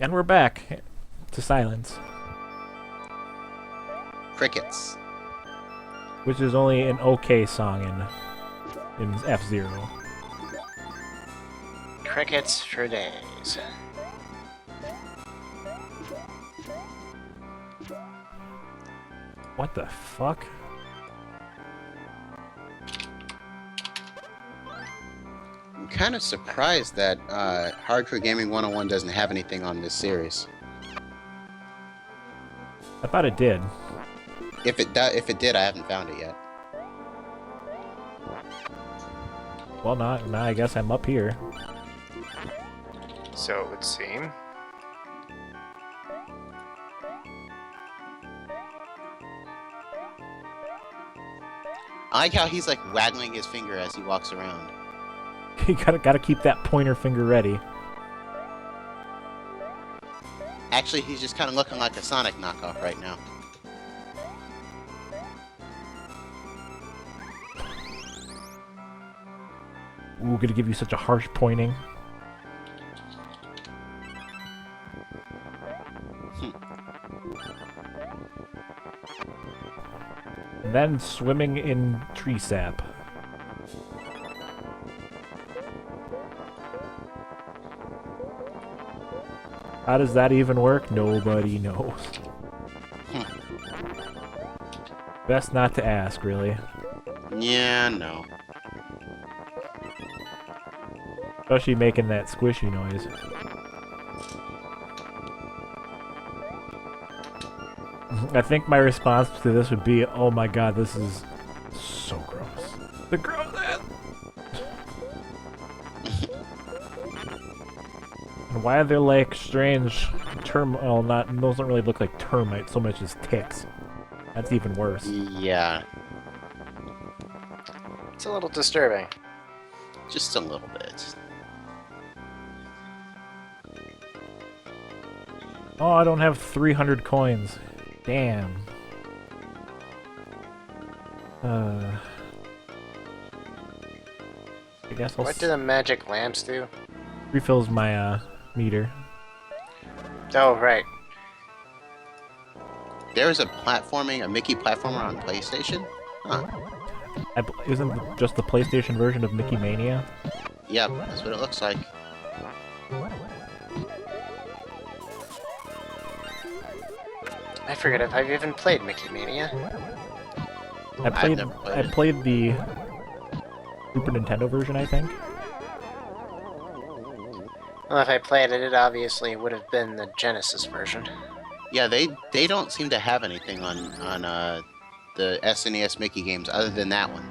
And we're back to silence, Crickets. which is only an okay song in F-Zero. Crickets for days. What the fuck? I'm kind of surprised that Hardcore Gaming 101 doesn't have anything on this series. I thought it did. If it did, I haven't found it yet. Well, now I guess I'm up here. So it would seem. I like how he's like waggling his finger as he walks around. You gotta keep that pointer finger ready. Actually, he's just kind of looking like a Sonic knockoff right now. Ooh, gonna give you such a harsh pointing. And then swimming in tree sap. How does that even work? Nobody knows. Best not to ask, really. Yeah, no. Especially making that squishy noise. I think my response to this would be, oh my god, this is so gross. The gross. And why are there like strange well, those don't really look like termites so much as ticks. That's even worse. Yeah, It's a little disturbing. just a little bit. Oh, I don't have 300 coins. Damn. I guess I'll What do the magic lamps do? refills my meter. Oh, right. There's a Mickey platformer on PlayStation? Huh. Isn't just the PlayStation version of Mickey Mania? Yep, that's what it looks like. I forget if I've even played Mickey Mania. I never played it. played the Super Nintendo version, I think. Well, if I played it, it obviously would have been the Genesis version. Yeah, they don't seem to have anything on the SNES Mickey games other than that one.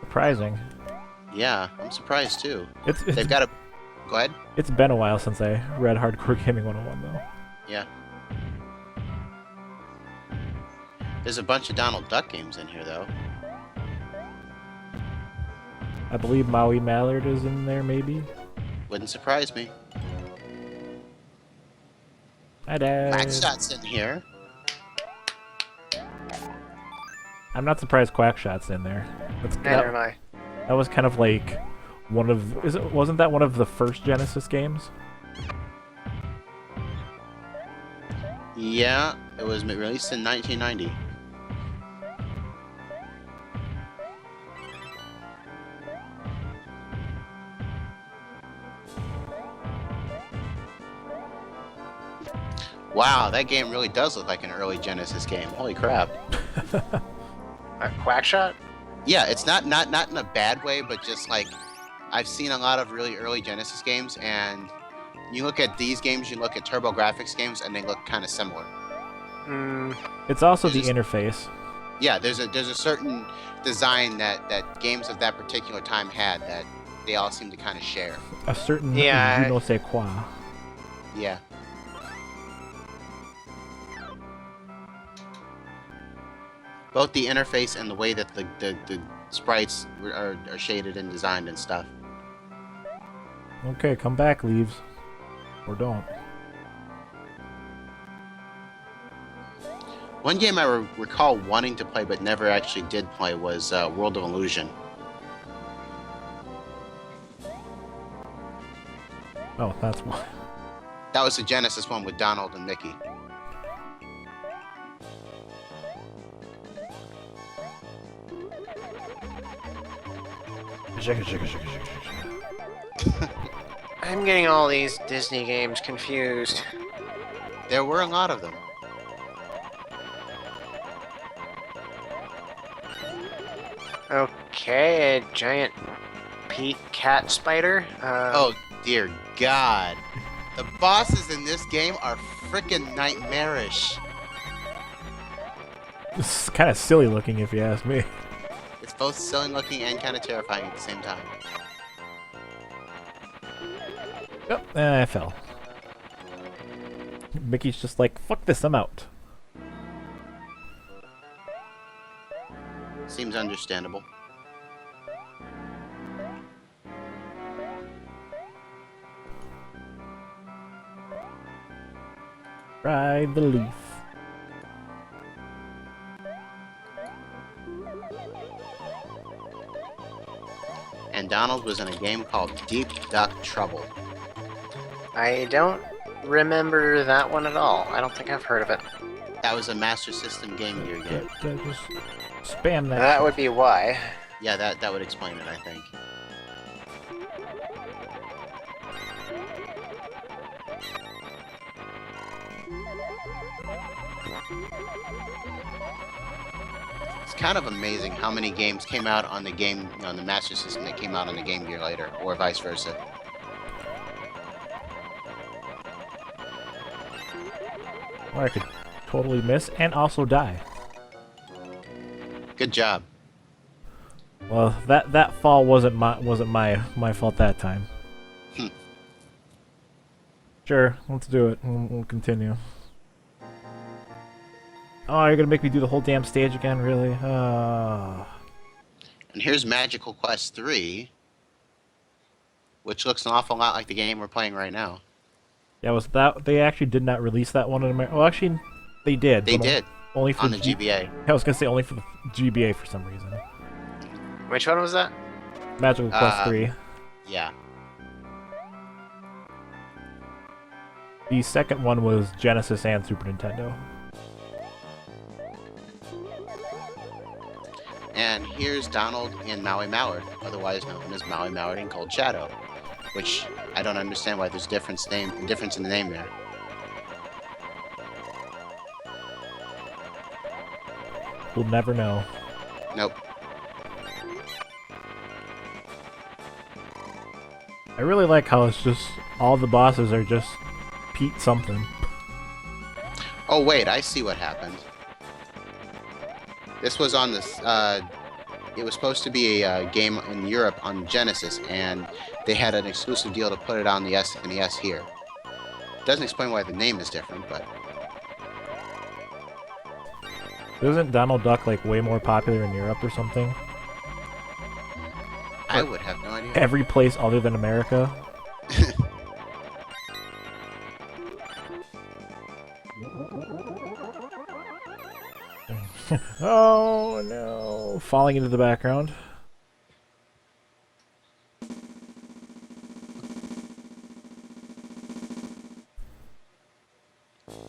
Surprising. Yeah, I'm surprised too. It's They've got a... Go ahead. It's been a while since I read Hardcore Gaming 101, though. Yeah. There's a bunch of Donald Duck games in here, though. I believe Maui Mallard is in there, maybe? Wouldn't surprise me. Hi, Dad. Blackshot's in here. I'm not surprised Quackshot's in there. Neither am I. That was kind of like one of... wasn't that one of the first Genesis games? Yeah, it was released in 1990. Wow, that game really does look like an early Genesis game. Holy crap. A Quackshot? Yeah, it's not in a bad way, but just like I've seen a lot of really early Genesis games, and you look at these games, you look at TurboGrafx games, and they look kind of similar. It's also There's the just- interface. Yeah, there's a certain design that games of that particular time had that they all seem to kind of share. A certain Yeah, je ne sais quoi. Yeah. Both the interface and the way that the sprites are shaded and designed and stuff. Okay, come back, Leaves. Or don't. One game I recall wanting to play but never actually did play was World of Illusion. Oh, that's why. That was the Genesis one with Donald and Mickey. I'm getting all these Disney games confused. There were a lot of them. Okay, a giant Pete cat spider. Oh dear God. The bosses in this game are freaking nightmarish. It's kind of silly looking, if you ask me. It's both silly looking and kind of terrifying at the same time. Yep, and I fell. Mickey's just like, fuck this, I'm out. Seems understandable. Ride the leaf. And Donald was in a game called Deep Duck Trouble. I don't remember that one at all. I don't think I've heard of it. That was a Master System Game Gear game. Just spam that. That would be why. Yeah, that would explain it, I think. It's kind of amazing how many games came out on the Master System that came out on the Game Gear later, or vice versa. Or I could totally miss and also die. Good job. Well, that fall wasn't my fault that time. Sure, let's do it. We'll continue. Oh, you're gonna make me do the whole damn stage again, really? And here's Magical Quest 3, which looks an awful lot like the game we're playing right now. Yeah, was that they actually did not release that one in America? Well, actually, they did. They but did. Only for On the GBA. I was gonna say only for the GBA for some reason. Which one was that? Magical Quest 3. Yeah. The second one was Genesis and Super Nintendo. And here's Donald in Maui Mallard, otherwise known as Maui Mallard in Cold Shadow, which I don't understand why there's difference in the name there. We'll never know. Nope. I really like how it's just all the bosses are just Pete something. Oh wait, I see what happened. This was on this. It was supposed to be a game in Europe on Genesis, and they had an exclusive deal to put it on the SNES here. Doesn't explain why the name is different, but Isn't Donald Duck like way more popular in Europe or something? I would have no idea. Every place other than America. Oh no! Falling into the background.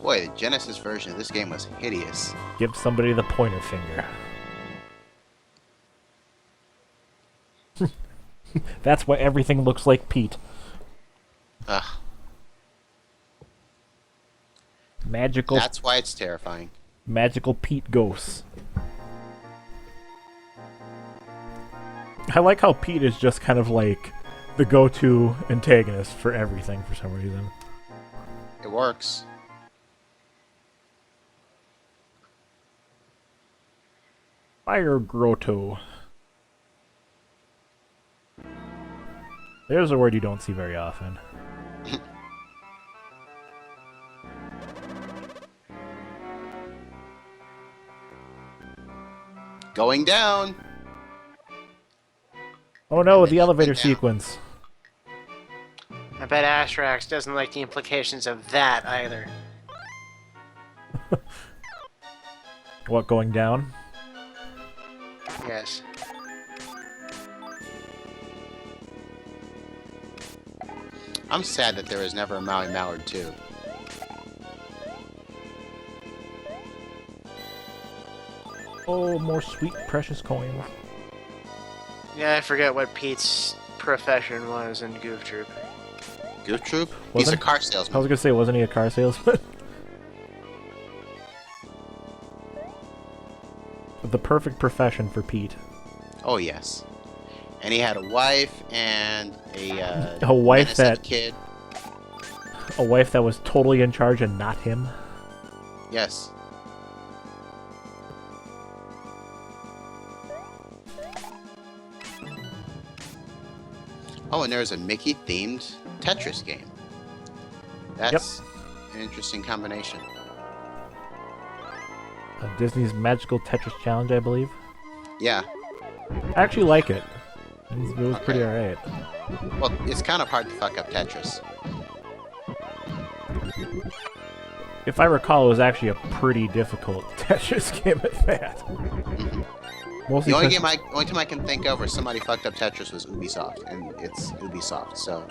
Boy, the Genesis version of this game was hideous. Give somebody the pointer finger. That's why everything looks like Pete. Ugh. Magical. That's why it's terrifying. Magical Pete ghosts. I like how Pete is just kind of like the go-to antagonist for everything for some reason. It works. Fire Grotto. There's a word you don't see very often. Going down. Oh no, the Down. elevator sequence. I bet Ashrax doesn't like the implications of that either. What, going down? I'm sad that there was never a Maui Mallard 2. Oh, more sweet, precious coins. Yeah, I forget what Pete's profession was in Goof Troop. Goof Troop? He's a Wasn't- car I salesman. was gonna say, wasn't he a car salesman? The perfect profession for Pete. Oh, yes. And he had a wife and a wife innocent that- kid. A wife that was totally in charge and not him. Yes. Oh, and there's a Mickey-themed Tetris game. That's an interesting combination. Disney's Magical Tetris Challenge, I believe. Yeah. I actually like it. It was pretty alright. Well, it's kind of hard to fuck up Tetris. If I recall, it was actually a pretty difficult Tetris game at that. Mostly The only 'cause- only time I can think of where somebody fucked up Tetris was Ubisoft, and it's Ubisoft, so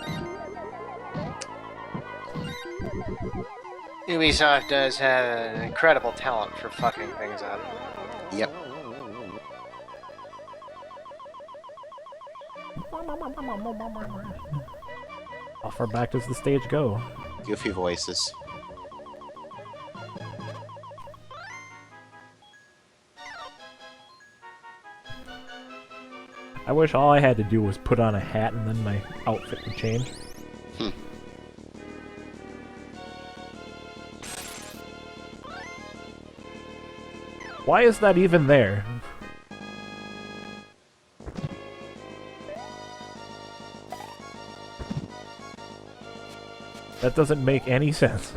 Ubisoft does have an incredible talent for fucking things up. yep. How far back does the stage go? Goofy voices. I wish all I had to do was put on a hat and then my outfit would change. Why is that even there? That doesn't make any sense.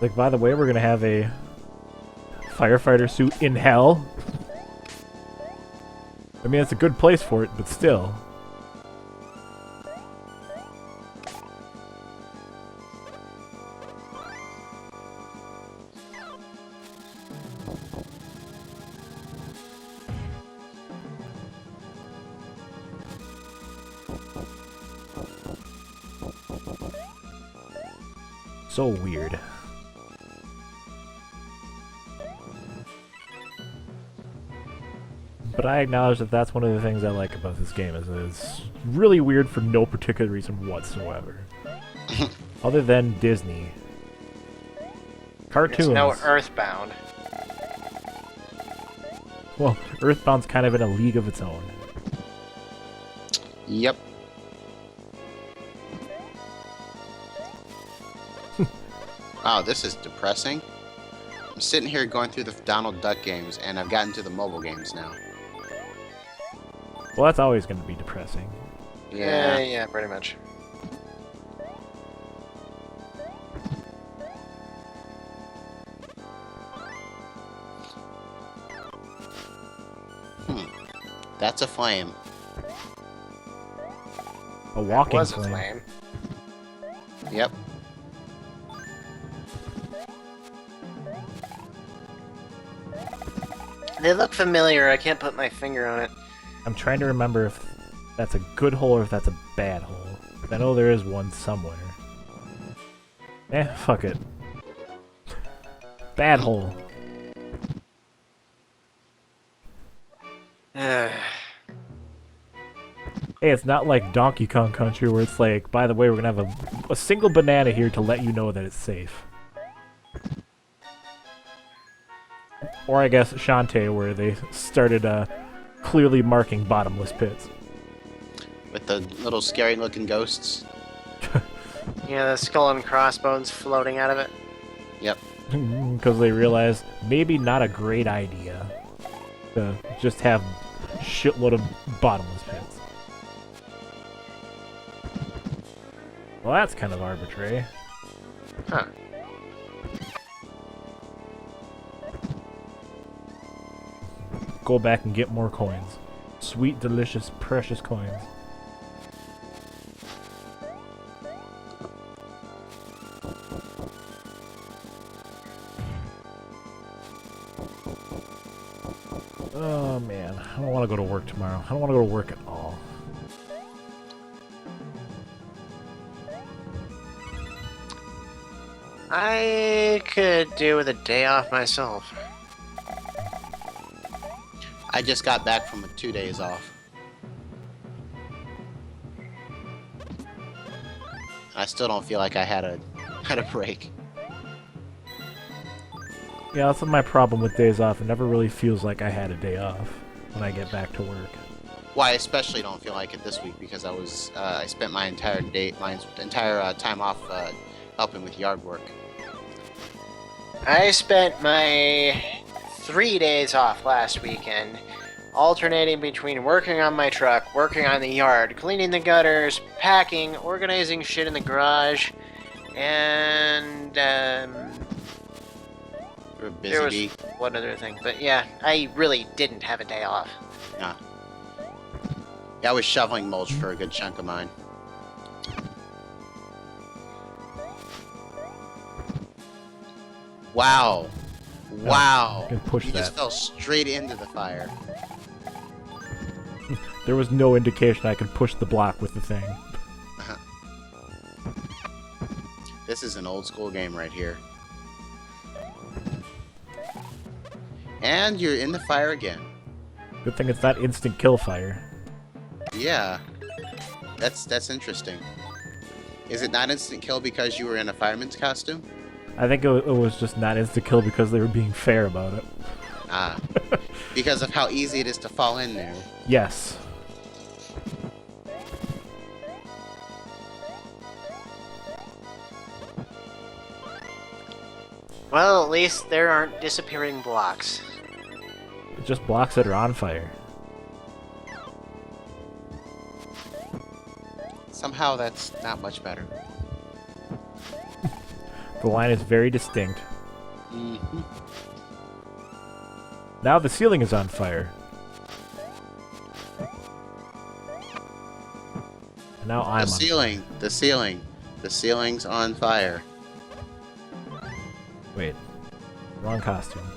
Like, by the way, we're gonna have a firefighter suit in hell. I mean, it's a good place for it, but still. So weird. But I acknowledge that that's one of the things I like about this game, is that it's really weird for no particular reason whatsoever. Other than Disney. Cartoons. It's no Earthbound. Well, Earthbound's kind of in a league of its own. Yep. Wow, this is depressing. I'm sitting here going through the Donald Duck games, and I've gotten to the mobile games now. Well, that's always going to be depressing. Yeah, pretty much. That's a flame. A walking Was a flame. flame. Yep. They look familiar. I can't put my finger on it. I'm trying to remember if that's a good hole or if that's a bad hole. I know there is one somewhere. Fuck it. Bad hole. Ugh. Hey, it's not like Donkey Kong Country where it's like, by the way, we're gonna have a single banana here to let you know that it's safe. Or I guess Shantae, where they started clearly marking bottomless pits. With the little scary looking ghosts. Yeah, the skull and crossbones floating out of it. Yep. Because they realized maybe not a great idea to just have shitload of bottomless pits. Well, that's kind of arbitrary. Huh. Go back and get more coins. Sweet, delicious, precious coins. Oh man, I don't want to go to work tomorrow. I don't want to go to work at all. I could do with a day off myself. I just got back from 2 days off. I still don't feel like I had a break. Yeah, that's my problem with days off. It never really feels like I had a day off when I get back to work. Well, I especially don't feel like it this week because I spent my entire time off helping with yard work. I spent my 3 days off last weekend, alternating between working on my truck, working on the yard, cleaning the gutters, packing, organizing shit in the garage, and You're a busy there was bee. one other thing. But yeah, I really didn't have a day off. Yeah, I was shoveling mulch for a good chunk of mine. Wow. Wow. I can push You that. just fell straight into the fire. There was no indication I could push the block with the thing. This is an old school game right here. And you're in the fire again. Good thing it's not instant kill fire. Yeah. That's interesting. Is it not instant kill because you were in a fireman's costume? I think it was just not instant kill because they were being fair about it. Ah. Because of how easy it is to fall in there. Yes. Well, at least there aren't disappearing blocks. It's just blocks that are on fire. Somehow that's not much better. The line is very distinct. Mm-hmm. Now the ceiling is on fire. And now I'm on The ceiling's on fire. Wait. Wrong costume.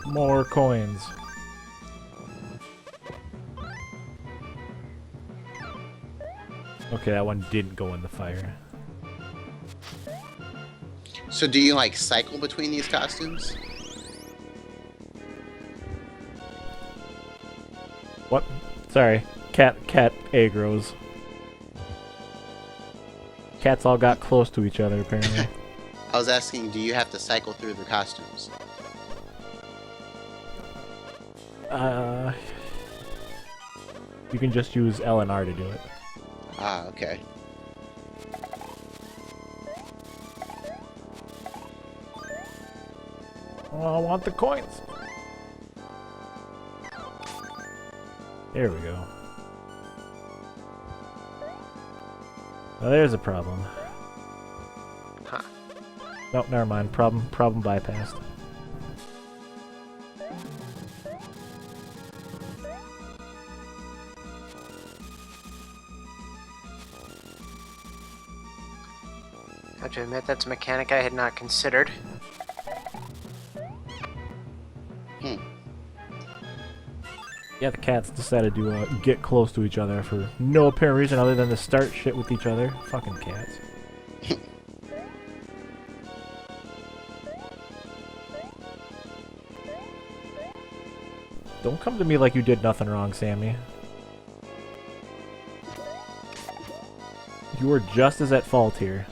More coins. Okay, that one didn't go in the fire. So do you like cycle between these costumes? What? Sorry. Cat agros. Cats all got close to each other, apparently. I was asking, do you have to cycle through the costumes? You can just use L and R to do it. Ah, okay. Oh, I want the coins. There we go. Now there's a problem. Huh. Nope, never mind. Problem bypassed. I have to admit that's a mechanic I had not considered. Yeah, the cats decided to get close to each other for no apparent reason other than to start shit with each other. Fucking cats. Don't come to me like you did nothing wrong, Sammy. You were just as at fault here.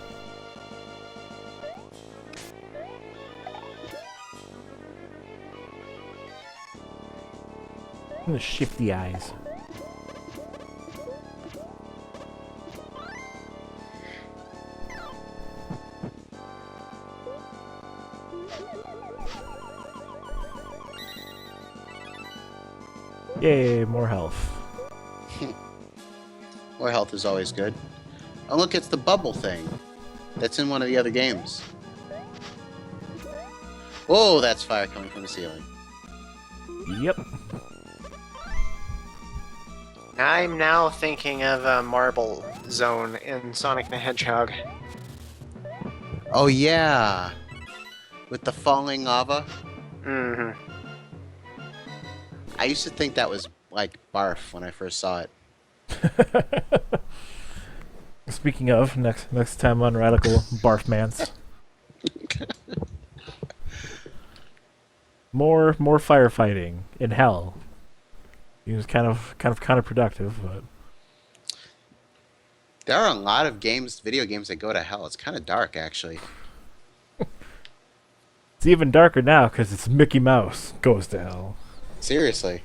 I'm gonna shifty eyes. Yay, more health. More health is always good. Oh look, it's the bubble thing. That's in one of the other games. Whoa, that's fire coming from the ceiling. Yep. I'm now thinking of a marble zone in Sonic the Hedgehog. Oh yeah, with the falling lava. Mm-hmm. I used to think that was like barf when I first saw it. Speaking of, next time on Radical Barfmance. More firefighting in hell. It was kind of counterproductive, but There are a lot of video games that go to hell. It's kind of dark, actually. it's even darker now because it's Mickey Mouse goes to hell. Seriously.